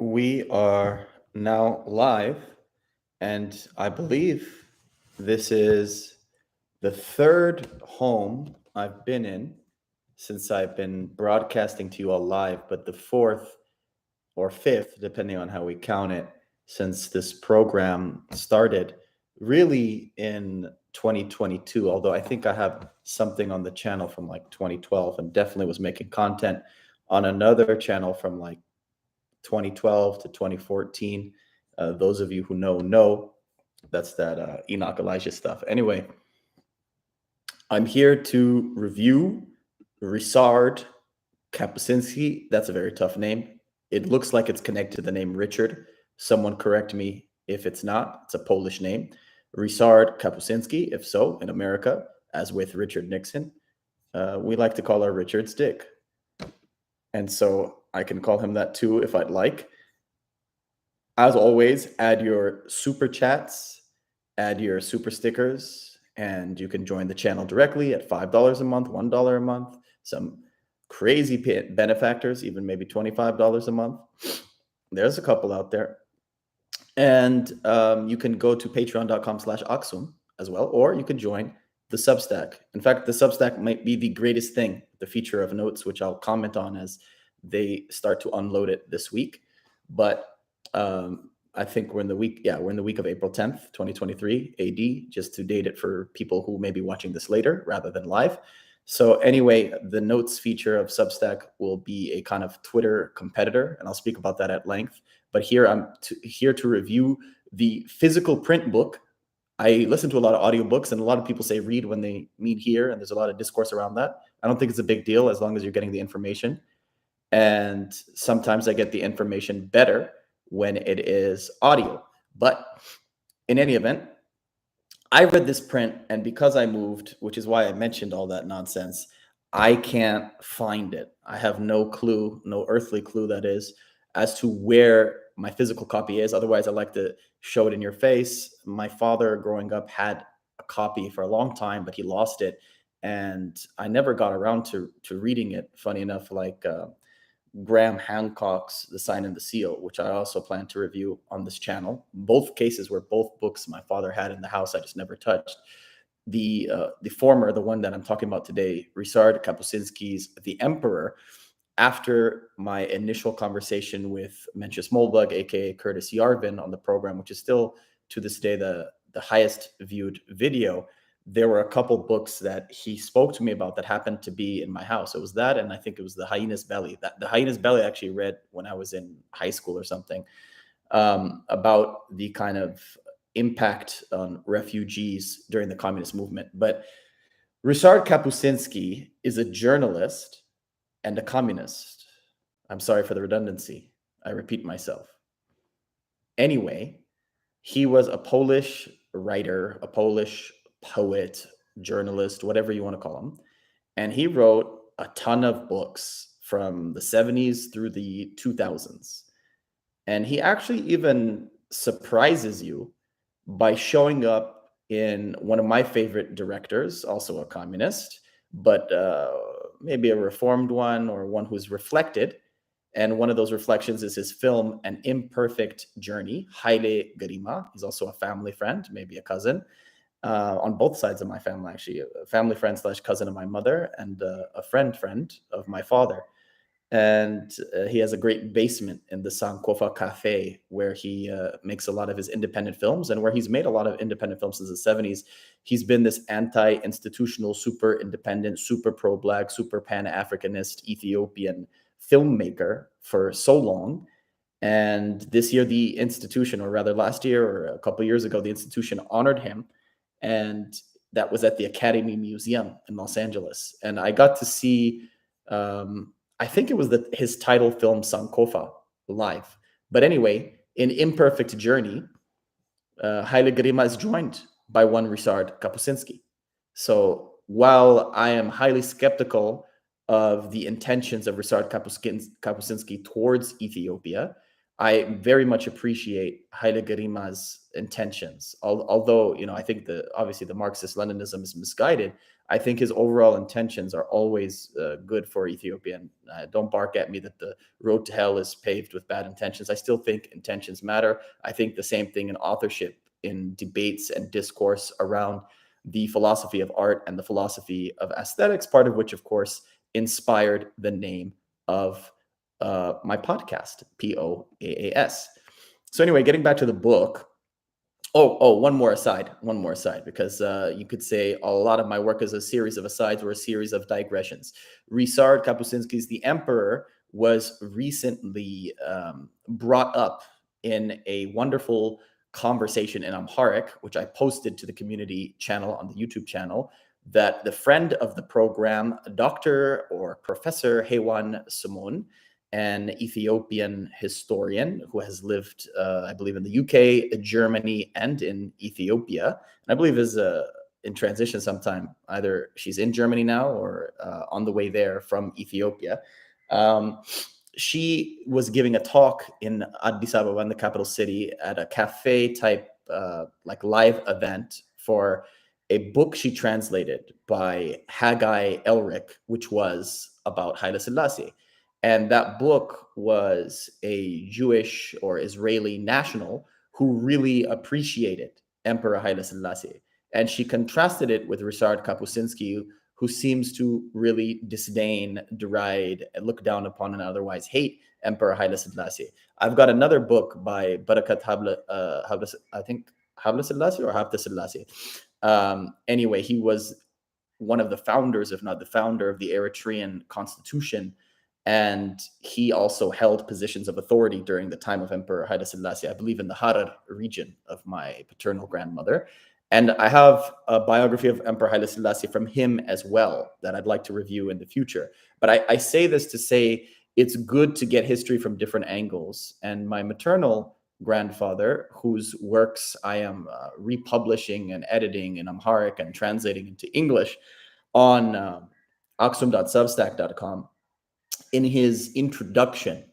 We are now live, and I believe this is the third home I've been in since I've been broadcasting to you all live, but the fourth or fifth, depending on how we count it, since this program started really in 2022. Although I think I have something on the channel from like 2012 and definitely was making content on another channel from like 2012 to 2014. Those of you who know that's that Enoch Elijah stuff. Anyway, I'm here to review Ryszard Kapuściński. That's a very tough name. It looks like it's connected to the name Richard. Someone correct me if it's not. It's a Polish name. Ryszard Kapuściński, if so, in America, as with Richard Nixon, we like to call our Richard's dick. And so I can call him that too if I'd like. As always, add your super chats, add your super stickers, and you can join the channel directly at $5 a month, $1 a month, some crazy benefactors, even maybe $25 a month. There's a couple out there. And you can go to patreon.com/Aksum as well, or you can join the Substack. In fact, the Substack might be the greatest thing, the feature of notes, which I'll comment on as they start to unload it this week. But I think we're in the week of April 10th, 2023 AD, just to date it for people who may be watching this later rather than live. So anyway, the notes feature of Substack will be a kind of Twitter competitor, and I'll speak about that at length. But here I'm here to review the physical print book. I listen to a lot of audiobooks, and a lot of people say read when they meet here, and there's a lot of discourse around that. I don't think it's a big deal as long as you're getting the information. And sometimes I get the information better when it is audio. But in any event, I read this print, and because I moved, which is why I mentioned all that nonsense, I can't find it. I have no clue, no earthly clue that is, as to where my physical copy is. Otherwise, I like to show it in your face. My father, growing up, had a copy for a long time, but he lost it, and I never got around to reading it. Funny enough, like Graham Hancock's The Sign and the Seal, which I also plan to review on this channel. Both cases were both books my father had in the house I just never touched. The former, the one that I'm talking about today, Ryszard Kapuściński's The Emperor, after my initial conversation with Mencius Molbug, aka Curtis Yarvin, on the program, which is still to this day the highest viewed video, there were a couple books that he spoke to me about that happened to be in my house. It was that, and I think it was The Hyena's Belly. That The Hyena's Belly I actually read when I was in high school or something, about the kind of impact on refugees during the communist movement. But Ryszard Kapuściński is a journalist and a communist. I'm sorry for the redundancy. I repeat myself. Anyway, he was a Polish writer, a Polish poet, journalist, whatever you want to call him. And he wrote a ton of books from the 70s through the 2000s. And he actually even surprises you by showing up in one of my favorite directors, also a communist, but maybe a reformed one or one who's reflected. And one of those reflections is his film, An Imperfect Journey. Haile Gerima. He's also a family friend, maybe a cousin, on both sides of my family, actually. A family friend / cousin of my mother, and a friend of my father. And he has a great basement in the Sankofa Cafe where he makes a lot of his independent films, and where he's made a lot of independent films since the 70s. He's been this anti-institutional, super independent, super pro-Black, super pan-Africanist Ethiopian filmmaker for so long. And this year, the institution, or rather last year or a couple of years ago, the institution honored him. And that was at the Academy Museum in Los Angeles. And I got to see... I think it was his title film, Sankofa, live. But anyway, in Imperfect Journey, Haile Gerima is joined by one Ryszard Kapuściński. So while I am highly skeptical of the intentions of Ryszard Kapuściński towards Ethiopia, I very much appreciate Haile Gerima's intentions. Although, I think obviously the Marxist-Leninism is misguided, I think his overall intentions are always good for Ethiopia. And don't bark at me that the road to hell is paved with bad intentions. I still think intentions matter. I think the same thing in authorship, in debates and discourse around the philosophy of art and the philosophy of aesthetics, part of which, of course, inspired the name of my podcast, POAAS. So anyway, getting back to the book. One more aside, because you could say a lot of my work is a series of asides or a series of digressions. Ryszard Kapuściński's The Emperor was recently brought up in a wonderful conversation in Amharic, which I posted to the community channel on the YouTube channel, that the friend of the program, Dr. or Professor Hewan Simon, an Ethiopian historian who has lived, I believe, in the UK, Germany, and in Ethiopia. And I believe is in transition sometime. Either she's in Germany now or on the way there from Ethiopia. She was giving a talk in Addis Ababa, in the capital city, at a cafe type like live event for a book she translated by Haggai Elric, which was about Haile Selassie. And that book was a Jewish or Israeli national who really appreciated Emperor Haile Selassie. And she contrasted it with Ryszard Kapuściński, who seems to really disdain, deride, and look down upon and otherwise hate Emperor Haile Selassie. I've got another book by Barakat I think Haile Selassie or Haile Selassie. Anyway, he was one of the founders, if not the founder, of the Eritrean constitution. And he also held positions of authority during the time of Emperor Haile Selassie, I believe in the Harar region of my paternal grandmother. And I have a biography of Emperor Haile Selassie from him as well that I'd like to review in the future. But I say this to say it's good to get history from different angles. And my maternal grandfather, whose works I am republishing and editing in Amharic and translating into English on aksum.substack.com, in his introduction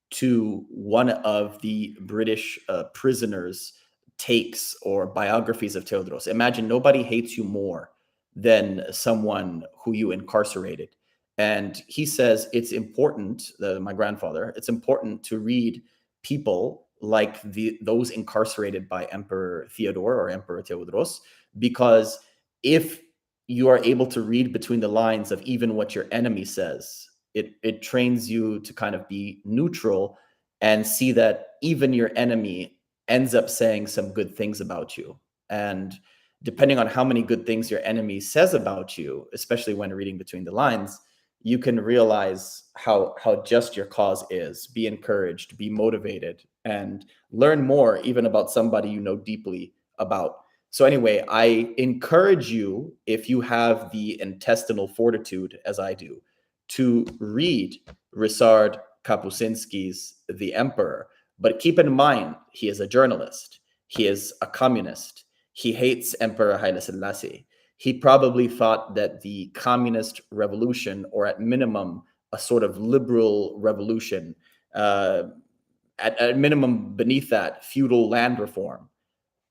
to one of the British prisoners' takes or biographies of Theodros. Imagine nobody hates you more than someone who you incarcerated. And he says it's important, my grandfather, it's important to read people like those incarcerated by Emperor Theodore or Emperor Theodros, because if you are able to read between the lines of even what your enemy says, it trains you to kind of be neutral and see that even your enemy ends up saying some good things about you. And depending on how many good things your enemy says about you, especially when reading between the lines, you can realize how just your cause is. Be encouraged, be motivated, and learn more even about somebody you know deeply about. So anyway, I encourage you, if you have the intestinal fortitude, as I do, to read Ryszard Kapuściński's The Emperor. But keep in mind, he is a journalist. He is a communist. He hates Emperor Haile Selassie. He probably thought that the communist revolution, or at minimum, a sort of liberal revolution, at minimum beneath that, feudal land reform,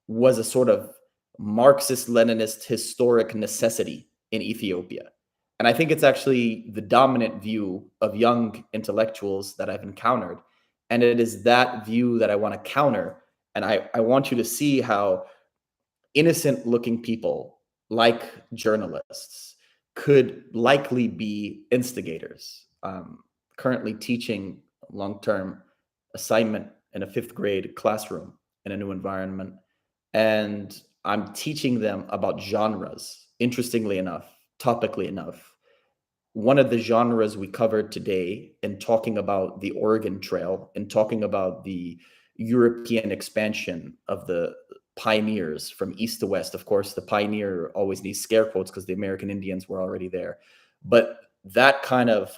was a sort of Marxist-Leninist historic necessity in Ethiopia. And I think it's actually the dominant view of young intellectuals that I've encountered. And it is that view that I want to counter. And I want you to see how innocent looking people, like journalists, could likely be instigators. Currently teaching long-term assignment in a 5th grade classroom in a new environment. And I'm teaching them about genres, interestingly enough, topically enough. One of the genres we covered today in talking about the Oregon Trail and talking about the European expansion of the pioneers from east to west. Of course, the pioneer always needs scare quotes because the American Indians were already there. But that kind of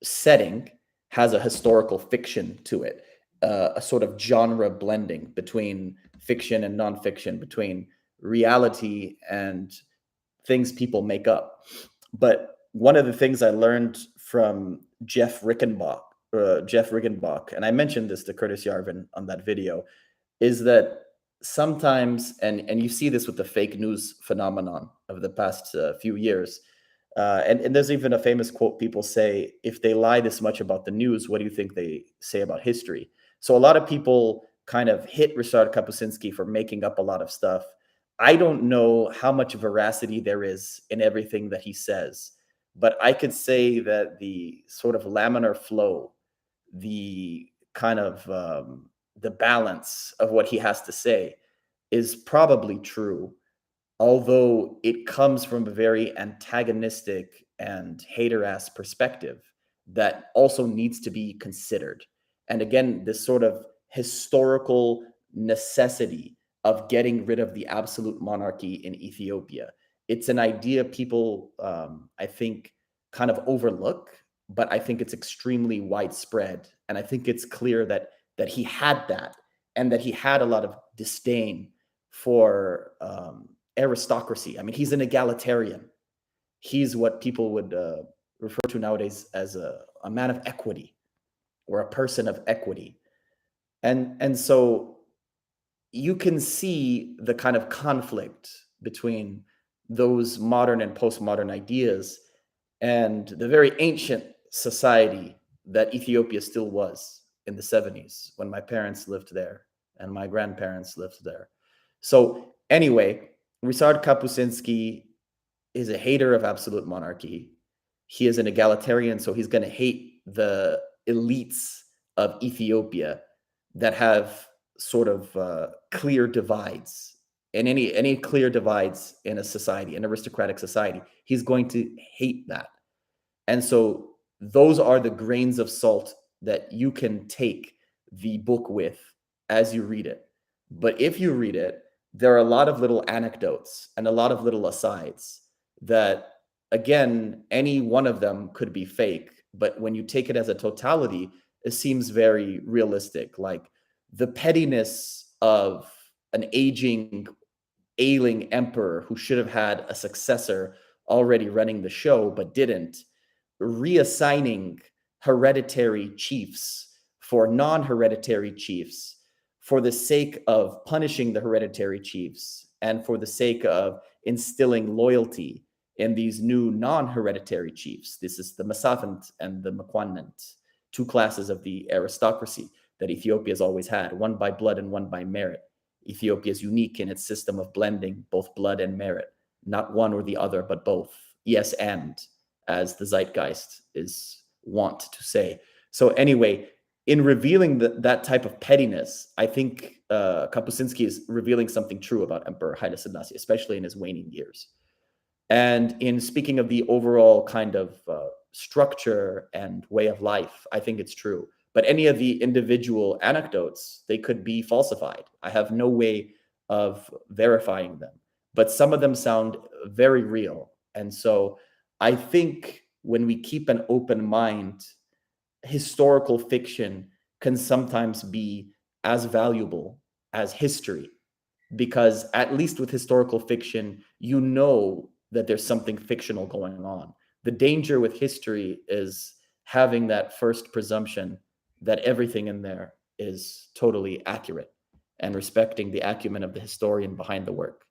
setting has a historical fiction to it, a sort of genre blending between fiction and nonfiction, between reality and things people make up. But one of the things I learned from Jeff Rickenbach, and I mentioned this to Curtis Yarvin on that video, is that sometimes, and you see this with the fake news phenomenon of the past few years. And there's even a famous quote people say, if they lie this much about the news, what do you think they say about history? So a lot of people kind of hit Ryszard Kapuściński for making up a lot of stuff. I don't know how much veracity there is in everything that he says, but I could say that the sort of laminar flow, the kind of the balance of what he has to say is probably true, although it comes from a very antagonistic and hater ass perspective that also needs to be considered. And again, this sort of historical necessity of getting rid of the absolute monarchy in Ethiopia. It's an idea people, I think, kind of overlook, but I think it's extremely widespread. And I think it's clear that he had that, and that he had a lot of disdain for aristocracy. I mean, he's an egalitarian. He's what people would refer to nowadays as a man of equity, or a person of equity. And so you can see the kind of conflict between those modern and postmodern ideas and the very ancient society that Ethiopia still was in the 70s when my parents lived there and my grandparents lived there. So anyway, Ryszard Kapuściński is a hater of absolute monarchy. He is an egalitarian, so he's going to hate the elites of Ethiopia that have sort of clear divides. And any clear divides in a society, an aristocratic society, he's going to hate that. And so those are the grains of salt that you can take the book with as you read it. But if you read it, there are a lot of little anecdotes and a lot of little asides that, again, any one of them could be fake. But when you take it as a totality, it seems very realistic. Like the pettiness of an aging, ailing emperor who should have had a successor already running the show, but didn't, reassigning hereditary chiefs for non-hereditary chiefs for the sake of punishing the hereditary chiefs and for the sake of instilling loyalty in these new non-hereditary chiefs. This is the Masafint and the Makwanant, two classes of the aristocracy that Ethiopia has always had, one by blood and one by merit. Ethiopia is unique in its system of blending both blood and merit, not one or the other, but both. Yes, and, as the zeitgeist is wont to say. So anyway, in revealing that type of pettiness, I think Kapuściński is revealing something true about Emperor Haile Selassie, especially in his waning years. And in speaking of the overall kind of structure and way of life, I think it's true. But any of the individual anecdotes, they could be falsified. I have no way of verifying them, but some of them sound very real. And so I think when we keep an open mind, historical fiction can sometimes be as valuable as history, because at least with historical fiction, you know that there's something fictional going on. The danger with history is having that first presumption that everything in there is totally accurate and respecting the acumen of the historian behind the work.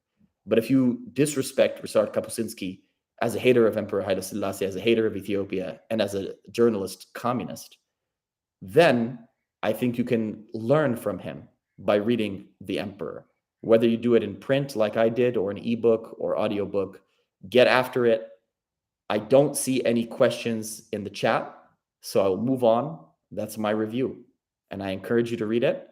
But if you disrespect Ryszard Kapuściński as a hater of Emperor Haile Selassie, as a hater of Ethiopia, and as a journalist communist, then I think you can learn from him by reading The Emperor. Whether you do it in print like I did, or an ebook or audiobook, get after it. I don't see any questions in the chat, so I'll move on. That's my review, and I encourage you to read it.